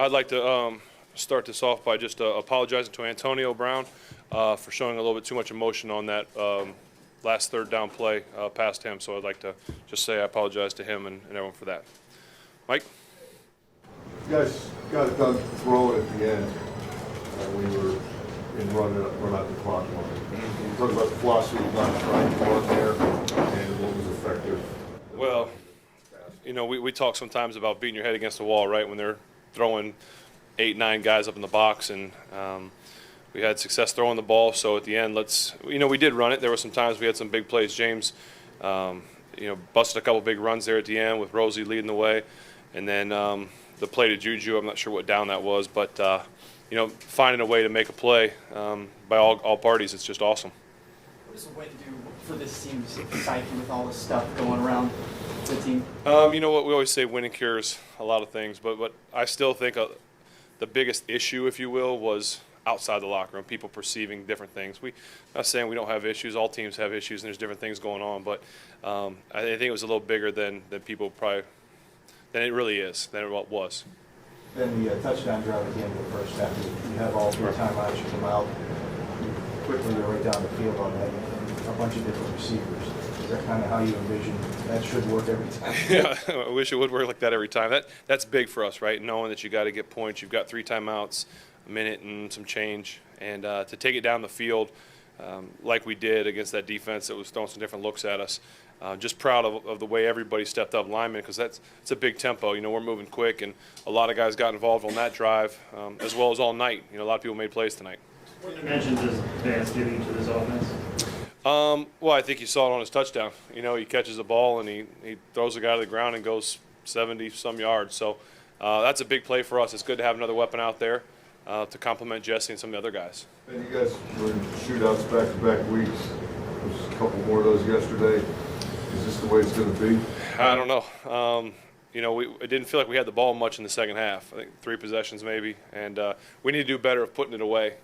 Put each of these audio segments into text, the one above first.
I'd like to start this off by just apologizing to Antonio Brown for showing a little bit too much emotion on that last third down play past him. So I'd like to just say I apologize to him and everyone for that. Mike? You guys got it done throwing at the end when you were in run out the clock line. You talk about the philosophy of not trying to run there and what was effective. Well, you know, we talk sometimes about beating your head against the wall, right, when they're throwing 8, 9 guys up in the box, and we had success throwing the ball. So at the end, we did run it. There were some times we had some big plays. James, busted a couple big runs there at the end with Rosie leading the way, and then the play to Juju. I'm not sure what down that was, but finding a way to make a play by all parties, it's just awesome. What is the way to do for this team's psyche with all this stuff going around the team? You know what, we always say winning cures a lot of things, but I still think the biggest issue, if you will, was outside the locker room, people perceiving different things. I'm not saying we don't have issues. All teams have issues, and there's different things going on, but I think it was a little bigger than people probably – than it really is, than it was. Then the touchdown drive at the end of the first half, you have all 3 timeouts, you come out, quickly go right down the field on that, and a bunch of different receivers. Is that kind of how you envision that should work every time? Yeah, I wish it would work like that every time. That's big for us, right? Knowing that you got to get points, you've got 3 timeouts, a minute and some change, and to take it down the field like we did against that defense that was throwing some different looks at us. Just proud of the way everybody stepped up, linemen, because it's a big tempo. We're moving quick, and a lot of guys got involved on that drive, as well as all night. A lot of people made plays tonight. What dimension does Vance give you to this offense? Well, I think you saw it on his touchdown. He catches the ball and he throws the guy to the ground and goes 70-some yards. So that's a big play for us. It's good to have another weapon out there to complement Jesse and some of the other guys. And you guys were in shootouts back-to-back weeks. There's a couple more of those yesterday. Is this the way it's going to be? I don't know. It didn't feel like we had the ball much in the second half. I think 3 possessions maybe, and we need to do better of putting it away.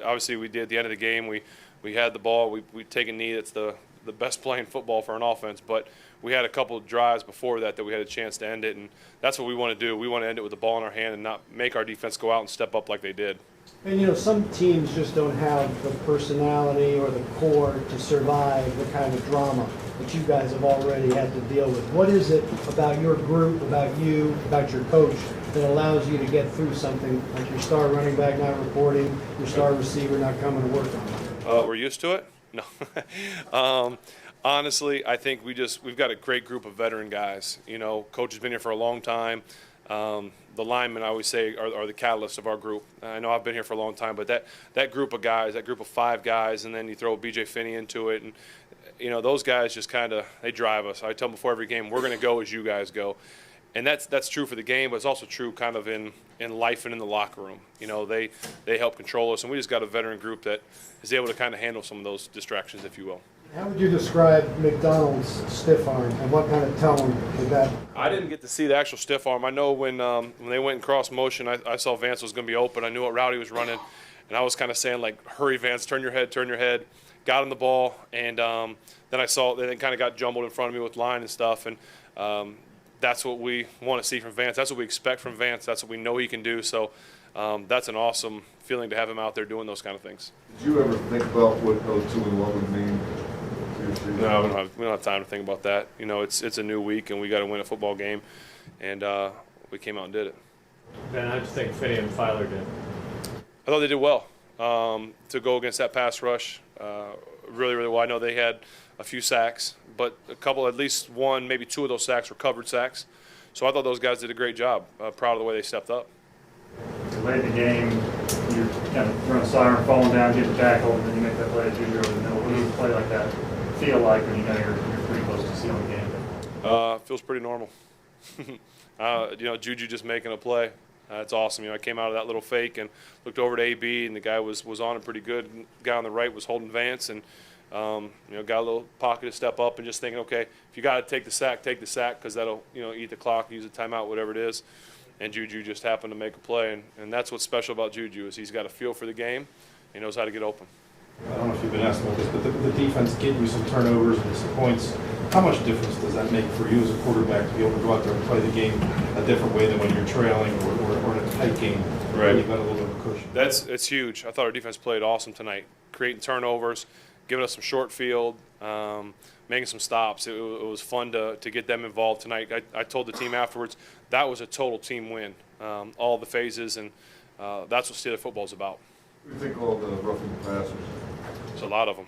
Obviously, we did at the end of the game. We had the ball. We take a knee. That's the best play in football for an offense. But we had a couple of drives before that we had a chance to end it, and that's what we want to do. We want to end it with the ball in our hand and not make our defense go out and step up like they did. And some teams just don't have the personality or the core to survive the kind of drama that you guys have already had to deal with. What is it about your group, about you, about your coach that allows you to get through something like your star running back not reporting, your star receiver not coming to work on it? We're used to it? No. Honestly, I think we've got a great group of veteran guys. Coach has been here for a long time. The linemen, I always say, are the catalysts of our group. I know I've been here for a long time, but that group of guys, that group of 5 guys, and then you throw B.J. Finney into it, and those guys just they drive us. I tell them before every game, we're going to go as you guys go. And that's true for the game, but it's also true kind of in life and in the locker room. They help control us, and we just got a veteran group that is able to kind of handle some of those distractions, if you will. How would you describe McDonald's stiff arm, and what kind of tone did that? I didn't get to see the actual stiff arm. I know when they went in cross motion, I saw Vance was going to be open. I knew what route he was running, and I was kind of saying, like, hurry, Vance, turn your head. Got him the ball, and then I saw they kind of got jumbled in front of me with line and stuff, and that's what we want to see from Vance. That's what we expect from Vance. That's what we know he can do. So that's an awesome feeling to have him out there doing those kind of things. Did you ever think about what 0-2-1 would mean? No, we don't have time to think about that. It's a new week, and we got to win a football game, and we came out and did it. Ben, how did you think Finney and Filer did? I thought they did well to go against that pass rush. Really, really well. I know they had a few sacks, but at least 1, maybe 2 of those sacks were covered sacks. So I thought those guys did a great job. Proud of the way they stepped up. Late in the game, you kind of run a siren, falling down, get the tackle, and then you make that play at Juju over the middle. What does a play like that feel like when you're pretty close to sealing the game? Feels pretty normal. Juju just making a play. It's awesome. I came out of that little fake and looked over to AB, and the guy was on it pretty good. The guy on the right was holding Vance, and got a little pocket to step up and just thinking, okay, if you got to take the sack, because that'll eat the clock, use a timeout, whatever it is. And Juju just happened to make a play, and that's what's special about Juju is he's got a feel for the game. He knows how to get open. I don't know if you've been asked about this, but the defense getting you some turnovers and some points. How much difference does that make for you as a quarterback to be able to go out there and play the game a different way than when you're trailing or in a tight game. Right. You've got a little bit of a cushion. It's huge. I thought our defense played awesome tonight, creating turnovers, giving us some short field, making some stops. It was fun to get them involved tonight. I told the team afterwards that was a total team win, all the phases, and that's what Steelers football is about. What do you think all the roughing the passers? There's a lot of them.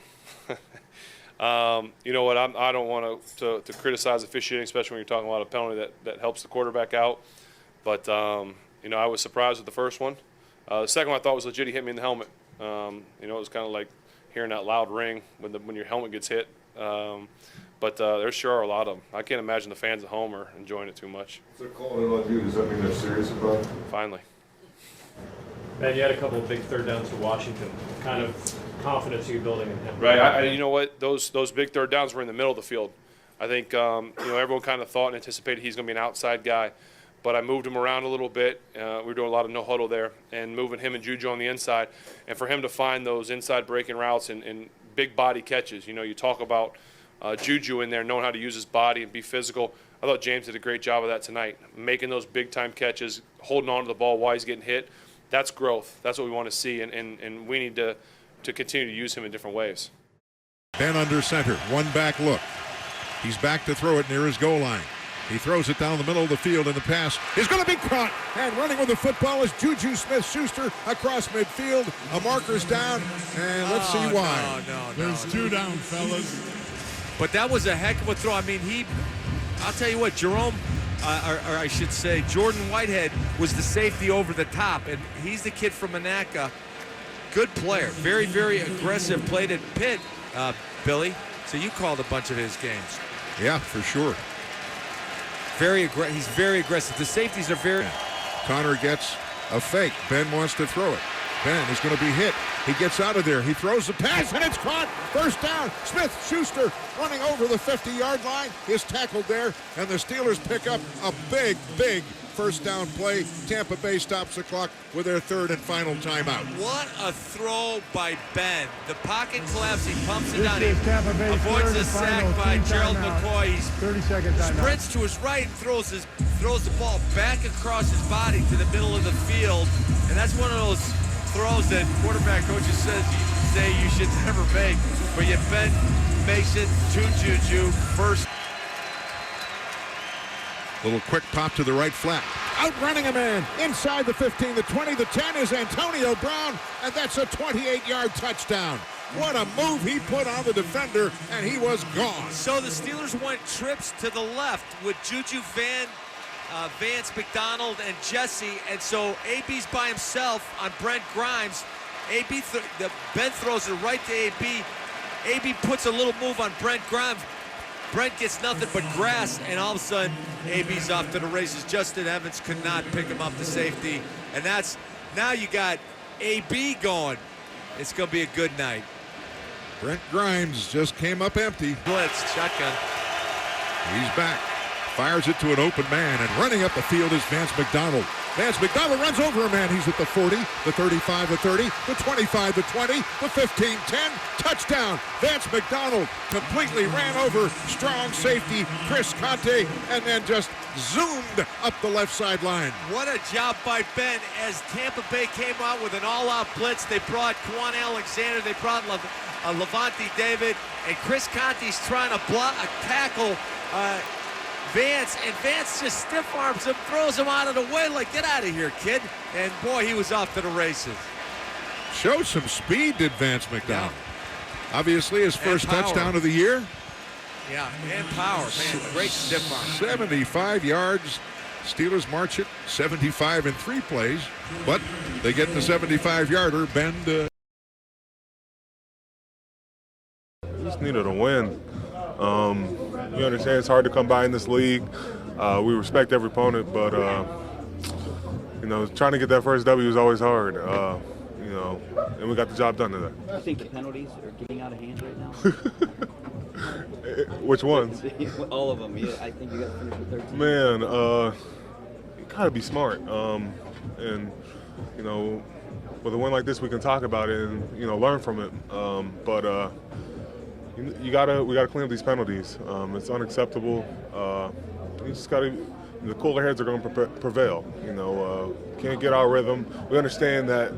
You know what? I don't want to criticize officiating, especially when you're talking about a penalty that helps the quarterback out. But you know, I was surprised with the first one. The second one I thought was legit. He hit me in the helmet. You know, it was kind of like hearing that loud ring when your helmet gets hit. But there sure are a lot of them. I can't imagine the fans at home are enjoying it too much. If they're calling it on you, does that mean they're serious about it? Finally. Ben, you had a couple of big third downs for Washington. Kind of confidence are you building in him? Right. You know what? Those big third downs were in the middle of the field. I think you know, everyone kind of thought and anticipated he's going to be an outside guy, but I moved him around a little bit. We were doing a lot of no huddle there and moving him and Juju on the inside, and for him to find those inside breaking routes and big body catches. You know, you talk about Juju in there knowing how to use his body and be physical. I thought James did a great job of that tonight, making those big time catches, holding on to the ball while he's getting hit. That's growth. That's what we want to see, and we need to continue to use him in different ways. Ben under center, one back look. He's back to throw it near his goal line. He throws it down the middle of the field, and the pass is going to be caught. And running with the football is Juju Smith-Schuster across midfield. A marker's down, and let's see why. No. There's two down, fellas. But that was a heck of a throw. I mean, I'll tell you what, Jerome, or I should say Jordan Whitehead was the safety over the top, and he's the kid from Monaca. Good player, very, very aggressive, played at Pitt, Billy. So you called a bunch of his games. Yeah, for sure. He's very aggressive. The safeties are very... Connor gets a fake. Ben wants to throw it. Ben is going to be hit. He gets out of there. He throws the pass, and it's caught. First down. Smith-Schuster running over the 50-yard line is tackled there, and the Steelers pick up a big, big first down play. Tampa Bay stops the clock with their third and final timeout. What a throw by Ben. The pocket collapse, he pumps it down. He avoids the sack by Gerald McCoy. He 30 seconds. sprints to his right and throws the ball back across his body to the middle of the field. And that's one of those throws that quarterback coaches say you should never make. But yet Ben makes it to Juju first. Little quick pop to the right flat. Outrunning a man inside the 15, the 20, the 10 is Antonio Brown, and that's a 28-yard touchdown. What a move he put on the defender, and he was gone. So the Steelers went trips to the left with Juju, Vance McDonald, and Jesse, and so AB's by himself on Brent Grimes. Ben throws it right to AB. AB puts a little move on Brent Grimes. Brent gets nothing but grass, and all of a sudden, AB's off to the races. Justin Evans could not pick him up, the safety. And now you got AB going. It's going to be a good night. Brent Grimes just came up empty. Blitz, shotgun. He's back. Fires it to an open man, and running up the field is Vance McDonald. Vance McDonald runs over a man. He's at the 40, the 35, the 30, the 25, the 20, the 15, 10. Touchdown. Vance McDonald completely ran over strong safety Chris Conte, and then just zoomed up the left sideline. What a job by Ben as Tampa Bay came out with an all-out blitz. They brought Quan Alexander. They brought Levante David, and Chris Conte's trying to tackle Vance, and Vance just stiff arms him, throws him out of the way like, get out of here, kid. And boy, he was off to the races. Showed some speed, did Vance McDonald. Yeah. Obviously his first touchdown of the year. Yeah, and power, man, great stiff arm. 75 yards. Steelers march it 75 in 3 plays, but they get the 75-yarder. Ben just needed a win. We understand it's hard to come by in this league. We respect every opponent, but you know, trying to get that first W is always hard. You know, and we got the job done today. I think the penalties are getting out of hand right now. Which ones? All of them. Yeah, I think you got to finish with 13. Man, you gotta be smart. And you know, with a win like this, we can talk about it and learn from it. But we gotta clean up these penalties. It's unacceptable. You just gotta. The cooler heads are going to prevail. can't get our rhythm. We understand that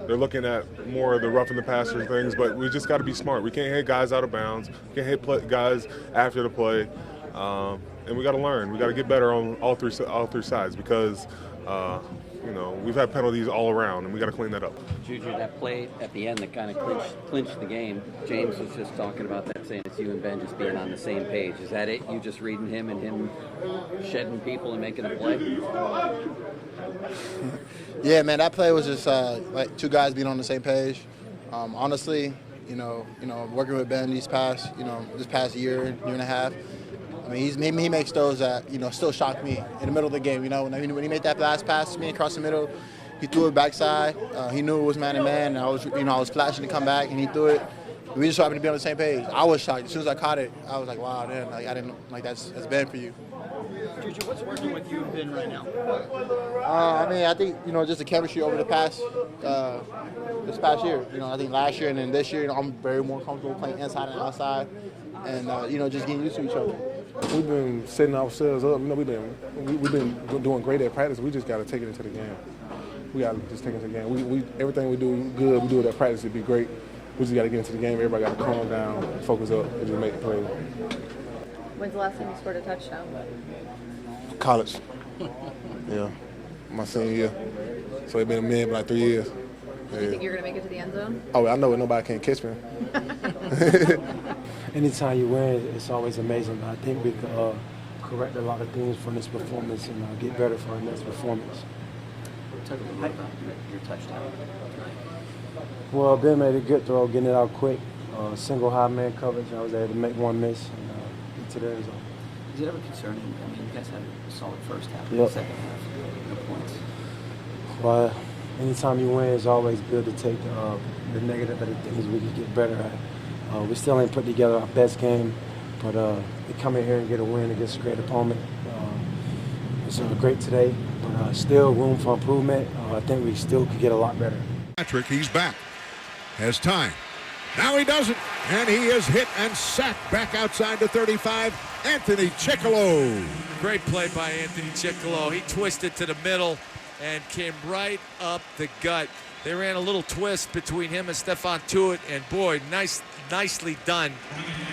they're looking at more of the roughing the passer things, but we just got to be smart. We can't hit guys out of bounds. We can't hit guys after the play, and we got to learn. We got to get better on all three sides because we've had penalties all around, and we got to clean that up. Juju, that play at the end that kind of clinched the game. James was just talking about that, saying it's you and Ben just being on the same page. Is that it? You just reading him and him shedding people and making a play? Yeah, man, that play was just like two guys being on the same page. Honestly, working with Ben this past year and a half. I mean, he makes those that still shock me in the middle of the game. When he made that last pass to me across the middle, he threw it backside. He knew it was man to man. And I was flashing to come back, and he threw it. We just happened to be on the same page. I was shocked as soon as I caught it. I was like, wow, man, I didn't that's Ben for you. Juju, what's working with you and Ben right now? I think just the chemistry over this past year. I think last year and then this year, I'm very more comfortable playing inside and outside, and just getting used to each other. We've been setting ourselves up. We've been doing great at practice. We just got to take it into the game. We got to just take it into the game. Everything we do good. We do it at practice. It'd be great. We just got to get into the game. Everybody got to calm down, focus up, and just make the play. When's the last time you scored a touchdown? College. Yeah, my senior year. So it's been a minute, like 3 years. Do you think you're going to make it to the end zone? Oh, I know it. Nobody can catch me. Anytime you win, it's always amazing. But I think we can correct a lot of things from this performance and get better for our next performance. Talk about your touchdown. Well, Ben made a good throw, getting it out quick. Single high man coverage. I was able to make one miss and get to the end zone. Is it ever concerning? I mean, you guys had a solid first half, Yep. second half, no points. Well, anytime you win, it's always good to take the negative of the things we can get better at. We still ain't put together our best game, but we come in here and get a win against a great opponent. It's great today, but still room for improvement. I think we still could get a lot better. Patrick, he's back. Has time. Now he doesn't, and he is hit and sacked back outside the 35. Anthony Chickalo. Great play by Anthony Chickalo. He twisted to the middle and came right up the gut. They ran a little twist between him and Stephon Tuitt, and boy, nicely done.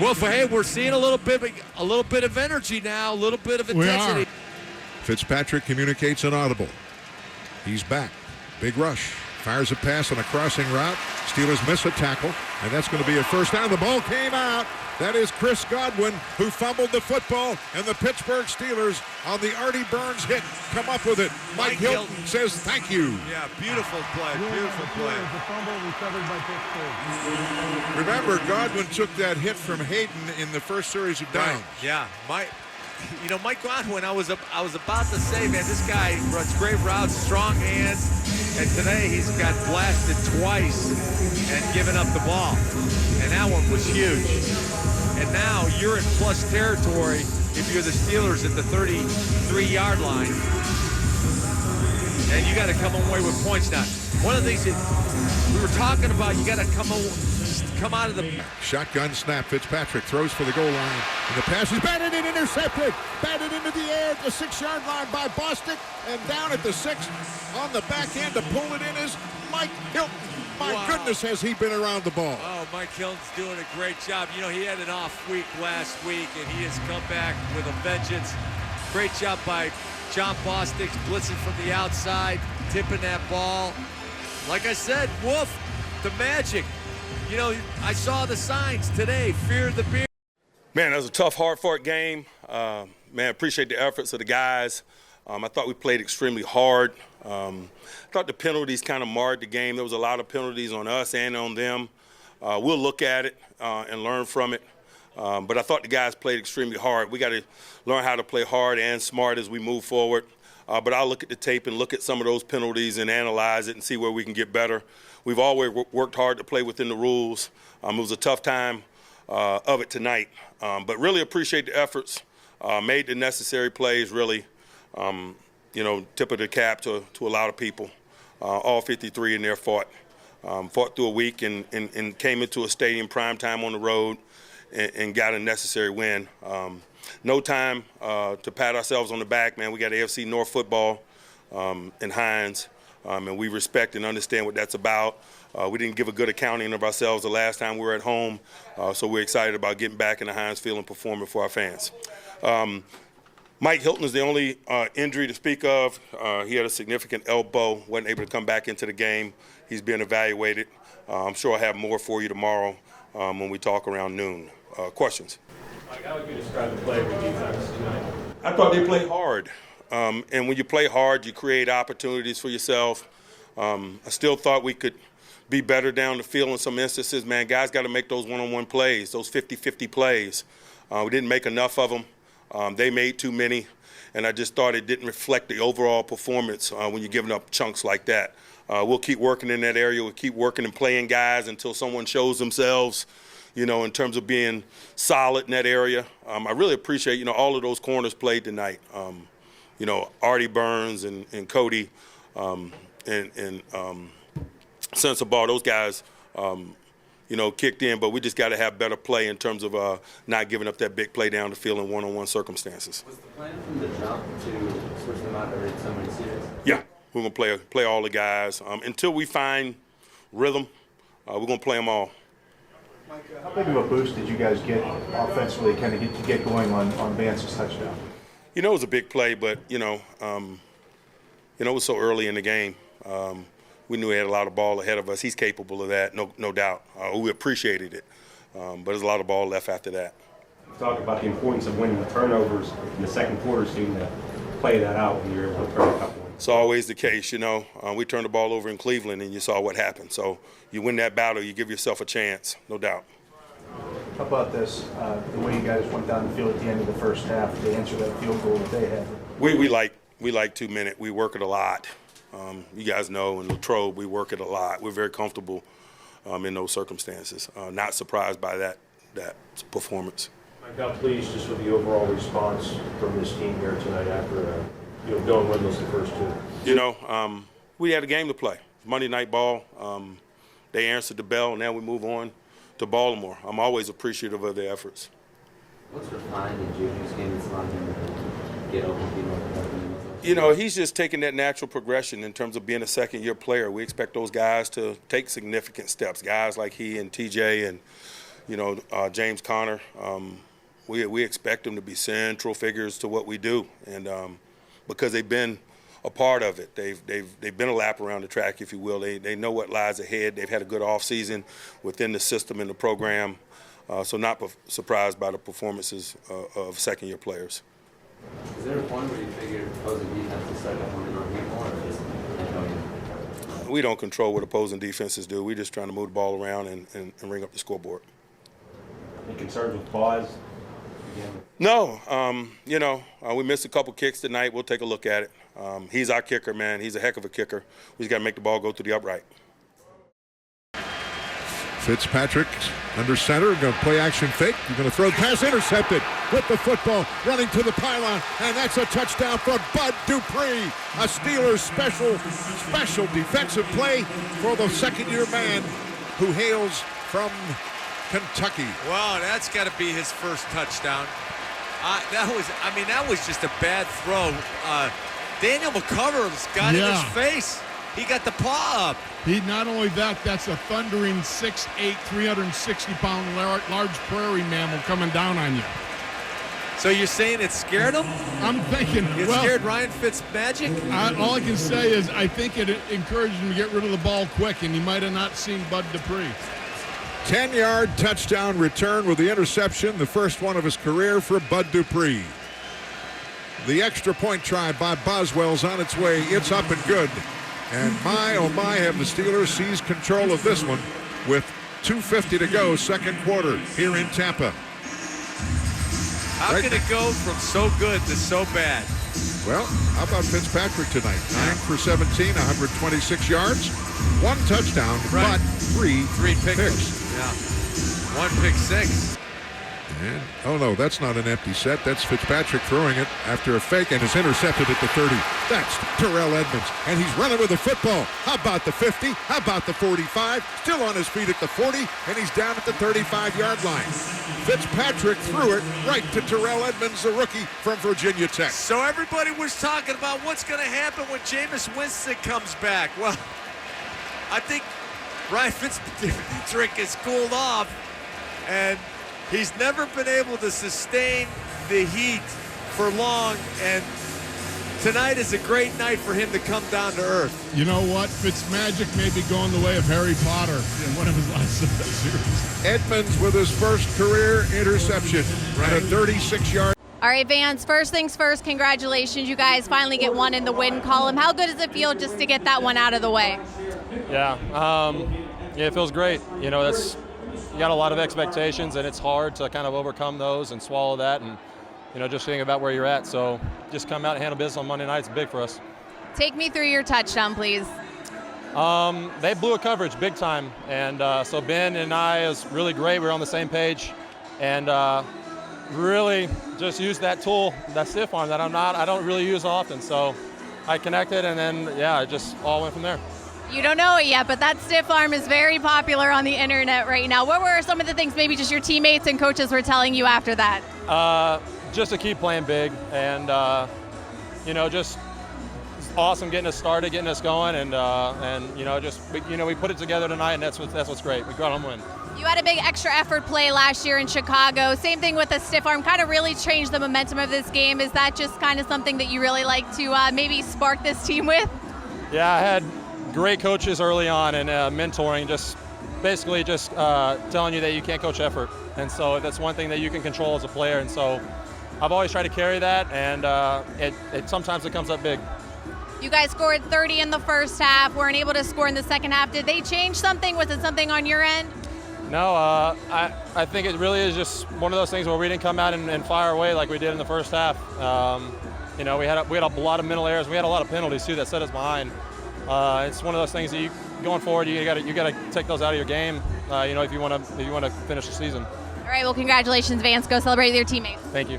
Well, hey, we're seeing a little bit of energy now, a little bit of intensity. We are. Fitzpatrick communicates an audible. He's back. Big rush. Fires a pass on a crossing route. Steelers miss a tackle, and that's going to be a first down. The ball came out. That is Chris Godwin, who fumbled the football, and the Pittsburgh Steelers, on the Artie Burns hit, come up with it. Mike Hilton says thank you. Yeah, beautiful play, beautiful play. The fumble recovered by Pittsburgh. Remember, Godwin took that hit from Hayden in the first series of downs. Right. Yeah, Mike Godwin, I was about to say, man, this guy runs great routes, strong hands, and today he's got blasted twice and given up the ball. And that one was huge. And now you're in plus territory if you're the Steelers at the 33-yard line. And you got to come away with points now. One of the things that we were talking about, you got to come out of the... Shotgun snap. Fitzpatrick throws for the goal line. And the pass is batted and intercepted. Batted into the air at the 6-yard line by Bostic. And down at the 6 on the back end to pull it in is Mike Hilton. My goodness, has he been around the ball. Oh, Mike Hilton's doing a great job. He had an off week last week, and he has come back with a vengeance. Great job by John Bostic, blitzing from the outside, tipping that ball. Like I said, Wolf, the magic. I saw the signs today, fear the beard. Man, that was a tough, hard-fought game. Man, appreciate the efforts of the guys. I thought we played extremely hard. I thought the penalties kind of marred the game. There was a lot of penalties on us and on them. We'll look at it and learn from it. But I thought the guys played extremely hard. We got to learn how to play hard and smart as we move forward. But I'll look at the tape and look at some of those penalties and analyze it and see where we can get better. We've always worked hard to play within the rules. It was a tough time of it tonight. But really appreciate the efforts. Made the necessary plays, really. Tip of the cap to a lot of people. All 53 in there fought through a week and came into a stadium prime time on the road and got a necessary win. No time to pat ourselves on the back, man. We got AFC North football and Hines, and we respect and understand what that's about. We didn't give a good accounting of ourselves the last time we were at home, so we're excited about getting back in the Heinz Field and performing for our fans. Mike Hilton is the only injury to speak of. He had a significant elbow, wasn't able to come back into the game. He's being evaluated. I'm sure I'll have more for you tomorrow when we talk around noon. Questions? Mike, how would you describe the play of your defense tonight? I thought they played hard. And when you play hard, you create opportunities for yourself. I still thought we could be better down the field in some instances. Man, guys got to make those one-on-one plays, those 50-50 plays. We didn't make enough of them. They made too many. And I just thought it didn't reflect the overall performance when you're giving up chunks like that. We'll keep working in that area. We'll keep working and playing guys until someone shows themselves, you know, in terms of being solid in that area. I really appreciate, you know, all of those corners played tonight. You know, Artie Burns and Cody and Sensabaugh, those guys, you know, kicked in, but we just got to have better play in terms of not giving up that big play down the field in one-on-one circumstances. Was the plan from the jump to switch them out every so many series? Yeah, we're going to play all the guys. Until we find rhythm, we're going to play them all. Mike, how big of a boost did you guys get offensively kind of get going on Vance's touchdown? You know, it was a big play, but, it was so early in the game. We knew he had a lot of ball ahead of us. He's capable of that, no doubt. We appreciated it, but there's a lot of ball left after that. Talk about the importance of winning the turnovers in the second quarter, seeming to play that out when you're able to turn a couple. It's always the case, you know. We turned the ball over in Cleveland, and you saw what happened. So you win that battle, you give yourself a chance, no doubt. How about this, the way you guys went down the field at the end of the first half to answer that field goal that they had? We like 2 minute. We work it a lot. You guys know in Latrobe we work it a lot. We're very comfortable in those circumstances. Not surprised by that performance. Mike, how pleased just with the overall response from this team here tonight after going winless the first two? You know, we had a game to play. Monday Night Ball. They answered the bell, and now we move on to Baltimore. I'm always appreciative of their efforts. What's refined in Juju's game that's allowed him to get open people? You know, he's just taking that natural progression in terms of being a second-year player. We expect those guys to take significant steps. Guys like he and TJ and, James Conner, we expect them to be central figures to what we do. And because they've been a part of it, they've been a lap around the track, if you will. They know what lies ahead. They've had a good offseason within the system and the program. So not surprised by the performances of second-year players. Is there a point where you figure opposing defense will start coming on here more, or just we don't control what opposing defenses do. We're just trying to move the ball around and ring up the scoreboard. Any concerns with pause? No. We missed a couple kicks tonight. We'll take a look at it. He's our kicker, man. He's a heck of a kicker. We just got to make the ball go through the upright. Fitzpatrick under center, going to play action fake. He's going to throw the pass, intercepted with the football, running to the pylon, and that's a touchdown for Bud Dupree. A Steelers special defensive play for the second-year man who hails from Kentucky. Wow, that's got to be his first touchdown. That was just a bad throw. Daniel McCovers got in his face. He got the paw up. Not only that, that's a thundering 6'8", 360-pound large prairie mammal coming down on you. So you're saying it scared him? I'm thinking, it scared Ryan Fitzmagic? All I can say is I think it encouraged him to get rid of the ball quick, and he might have not seen Bud Dupree. 10-yard touchdown return with the interception, the first one of his career for Bud Dupree. The extra point try by Boswell's on its way. It's up and good. And my, oh my, have the Steelers seized control of this one with 2:50 to go, second quarter here in Tampa. How can it go from so good to so bad? Well, how about Fitzpatrick tonight? 9 for 17, 126 yards, 1 touchdown, but three picks. Yeah, 1 pick six. And, oh no, that's not an empty set. That's Fitzpatrick throwing it after a fake and is intercepted at the 30. That's Terrell Edmonds, and he's running with the football. How about the 50? How about the 45? Still on his feet at the 40, and he's down at the 35-yard line. Fitzpatrick threw it right to Terrell Edmonds, the rookie from Virginia Tech. So everybody was talking about what's going to happen when Jameis Winston comes back. Well, I think Ryan Fitzpatrick has cooled off, and he's never been able to sustain the heat for long, and tonight is a great night for him to come down to earth. You know what? Fitzmagic may be going the way of Harry Potter in one of his last series. Edmonds with his first career interception at a 36-yard. All right, Vance, first things first, congratulations. You guys finally get one in the win column. How good does it feel just to get that one out of the way? Yeah, it feels great. You know, you got a lot of expectations, and it's hard to kind of overcome those and swallow that, and just think about where you're at. So just come out and handle business on Monday night. It's big for us. Take me through your touchdown, please. They blew a coverage big time, and so Ben and I is really great. We're on the same page, and really just used that tool, that stiff arm that I don't really use often. So I connected, and then it just all went from there. You don't know it yet, but that stiff arm is very popular on the internet right now. What were some of the things maybe just your teammates and coaches were telling you after that? Just to keep playing big, and just awesome getting us started, getting us going, and we put it together tonight, and that's what's great. We got home win. You had a big extra effort play last year in Chicago. Same thing with the stiff arm, kind of really changed the momentum of this game. Is that just kind of something that you really like to maybe spark this team with? Yeah, I had great coaches early on, and mentoring, basically telling you that you can't coach effort. And so that's one thing that you can control as a player. And so I've always tried to carry that, and sometimes it comes up big. You guys scored 30 in the first half, weren't able to score in the second half. Did they change something? Was it something on your end? No, I think it really is just one of those things where we didn't come out and fire away like we did in the first half. We had a lot of mental errors. We had a lot of penalties too that set us behind. It's one of those things that going forward, you got to take those out of your game. If you want to finish the season. All right. Well, congratulations, Vance. Go celebrate with your teammates. Thank you.